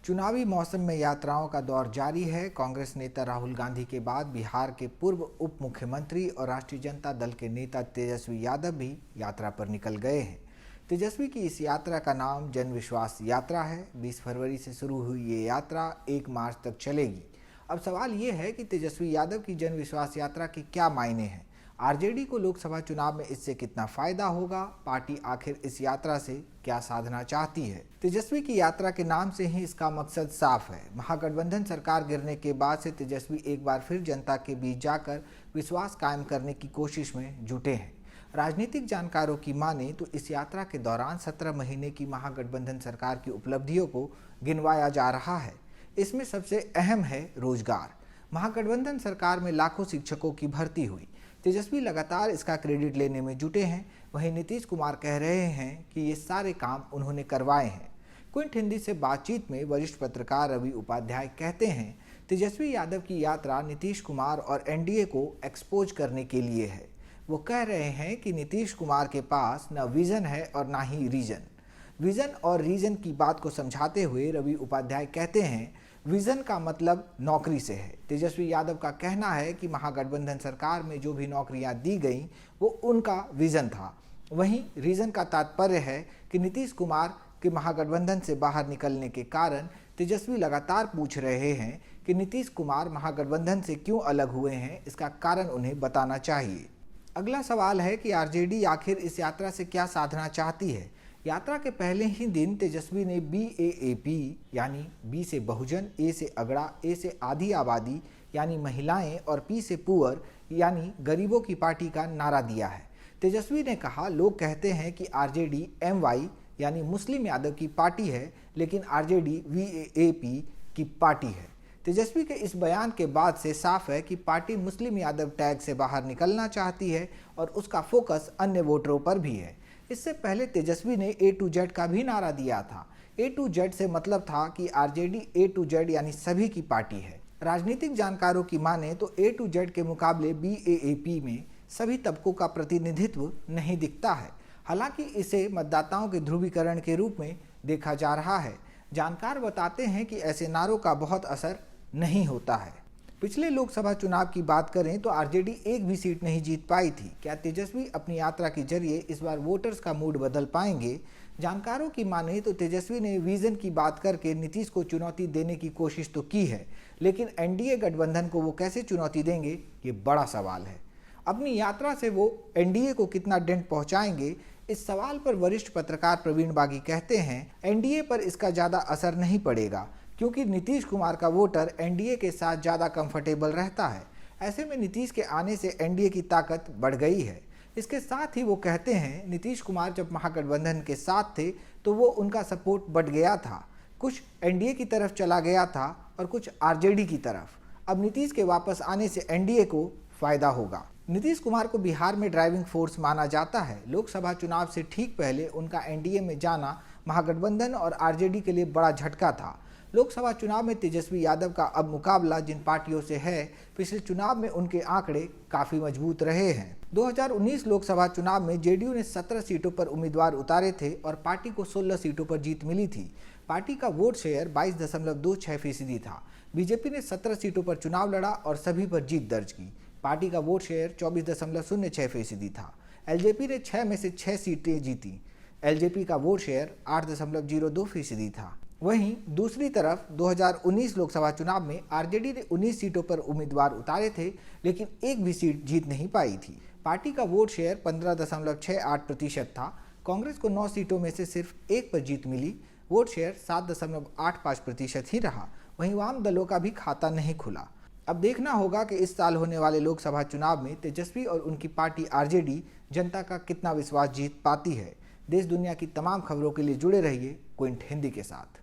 चुनावी मौसम में यात्राओं का दौर जारी है। कांग्रेस नेता राहुल गांधी के बाद बिहार के पूर्व उप मुख्यमंत्री और राष्ट्रीय जनता दल के नेता तेजस्वी यादव भी यात्रा पर निकल गए हैं। तेजस्वी की इस यात्रा का नाम जन विश्वास यात्रा है। 20 फरवरी से शुरू हुई ये यात्रा 1 मार्च तक चलेगी। अब सवाल ये है कि तेजस्वी यादव की जन विश्वास यात्रा के क्या मायने हैं, आरजेडी को लोकसभा चुनाव में इससे कितना फायदा होगा, पार्टी आखिर इस यात्रा से क्या साधना चाहती है। तेजस्वी की यात्रा के नाम से ही इसका मकसद साफ है। महागठबंधन सरकार गिरने के बाद से तेजस्वी एक बार फिर जनता के बीच जाकर विश्वास कायम करने की कोशिश में जुटे हैं। राजनीतिक जानकारों की माने तो इस यात्रा के दौरान 17 महीने की महागठबंधन सरकार की उपलब्धियों को गिनवाया जा रहा है। इसमें सबसे अहम है रोजगार। महागठबंधन सरकार में लाखों शिक्षकों की भर्ती हुई। तेजस्वी लगातार इसका क्रेडिट लेने में जुटे हैं। वहीं नीतीश कुमार कह रहे हैं कि ये सारे काम उन्होंने करवाए हैं। क्विंट हिंदी से बातचीत में वरिष्ठ पत्रकार रवि उपाध्याय कहते हैं, तेजस्वी यादव की यात्रा नीतीश कुमार और एनडीए को एक्सपोज करने के लिए है। वो कह रहे हैं कि नीतीश कुमार के पास न विजन है और ना ही रीजन। विजन और रीजन की बात को समझाते हुए रवि उपाध्याय कहते हैं, विजन का मतलब नौकरी से है। तेजस्वी यादव का कहना है कि महागठबंधन सरकार में जो भी नौकरियां दी गईं वो उनका विजन था। वहीं रीजन का तात्पर्य है कि नीतीश कुमार के महागठबंधन से बाहर निकलने के कारण तेजस्वी लगातार पूछ रहे हैं कि नीतीश कुमार महागठबंधन से क्यों अलग हुए हैं। इसका कारण उन्हें बताना चाहिए। अगला सवाल है कि आरजेडी आखिर इस यात्रा से क्या साधना चाहती है। यात्रा के पहले ही दिन तेजस्वी ने BAAP यानी B से बहुजन, A से अगड़ा, A से आधी आबादी यानी महिलाएं और P से पुअर यानी गरीबों की पार्टी का नारा दिया है। तेजस्वी ने कहा, लोग कहते हैं कि आरजेडी MY यानी मुस्लिम यादव की पार्टी है, लेकिन आरजेडी VAAP की पार्टी है। तेजस्वी के इस बयान के बाद से साफ है कि पार्टी मुस्लिम यादव टैग से बाहर निकलना चाहती है और उसका फोकस अन्य वोटरों पर भी है। इससे पहले तेजस्वी ने A to Z का भी नारा दिया था। A to Z से मतलब था कि आरजेडी A to Z यानी सभी की पार्टी है। राजनीतिक जानकारों की माने तो A to Z के मुकाबले BAAP में सभी तबकों का प्रतिनिधित्व नहीं दिखता है। हालांकि इसे मतदाताओं के ध्रुवीकरण के रूप में देखा जा रहा है। जानकार बताते हैं कि ऐसे नारों का बहुत असर नहीं होता है। पिछले लोकसभा चुनाव की बात करें तो आरजेडी एक भी सीट नहीं जीत पाई थी। क्या तेजस्वी अपनी यात्रा के जरिए इस बार वोटर्स का मूड बदल पाएंगे? जानकारों की माने तो तेजस्वी ने विजन की बात करके नीतीश को चुनौती देने की कोशिश तो की है, लेकिन एनडीए गठबंधन को वो कैसे चुनौती देंगे, ये बड़ा सवाल है। अपनी यात्रा से वो एनडीए को कितना डेंट पहुंचाएंगे, इस सवाल पर वरिष्ठ पत्रकार प्रवीण बागी कहते हैं, एनडीए पर इसका ज़्यादा असर नहीं पड़ेगा क्योंकि नीतीश कुमार का वोटर एनडीए के साथ ज़्यादा कंफर्टेबल रहता है। ऐसे में नीतीश के आने से एनडीए की ताकत बढ़ गई है। इसके साथ ही वो कहते हैं, नीतीश कुमार जब महागठबंधन के साथ थे तो वो उनका सपोर्ट बढ़ गया था, कुछ एनडीए की तरफ चला गया था और कुछ आरजेडी की तरफ। अब नीतीश के वापस आने से एनडीए को फायदा होगा। नीतीश कुमार को बिहार में ड्राइविंग फोर्स माना जाता है। लोकसभा चुनाव से ठीक पहले उनका एनडीए में जाना महागठबंधन और आरजेडी के लिए बड़ा झटका था। लोकसभा चुनाव में तेजस्वी यादव का अब मुकाबला जिन पार्टियों से है, पिछले चुनाव में उनके आंकड़े काफी मजबूत रहे हैं। 2019 लोकसभा चुनाव में जेडीयू ने 17 सीटों पर उम्मीदवार उतारे थे और पार्टी को 16 सीटों पर जीत मिली थी। पार्टी का वोट शेयर 22.26% था। बीजेपी ने 17 सीटों पर चुनाव लड़ा और सभी पर जीत दर्ज की। पार्टी का वोट शेयर 24.06% था। एलजेपी ने 6 में से 6 सीटें जीती। एलजेपी का वोट शेयर 8.02% था। वहीं दूसरी तरफ 2019 लोकसभा चुनाव में आरजेडी ने 19 सीटों पर उम्मीदवार उतारे थे, लेकिन एक भी सीट जीत नहीं पाई थी। पार्टी का वोट शेयर 15.68% था। कांग्रेस को 9 सीटों में से सिर्फ 1 पर जीत मिली। वोट शेयर 7.85% ही रहा। वहीं वाम दलों का भी खाता नहीं खुला। अब देखना होगा कि इस साल होने वाले लोकसभा चुनाव में तेजस्वी और उनकी पार्टी आरजेडी जनता का कितना विश्वास जीत पाती है। देश दुनिया की तमाम खबरों के लिए जुड़े रहिए क्विंट हिंदी के साथ।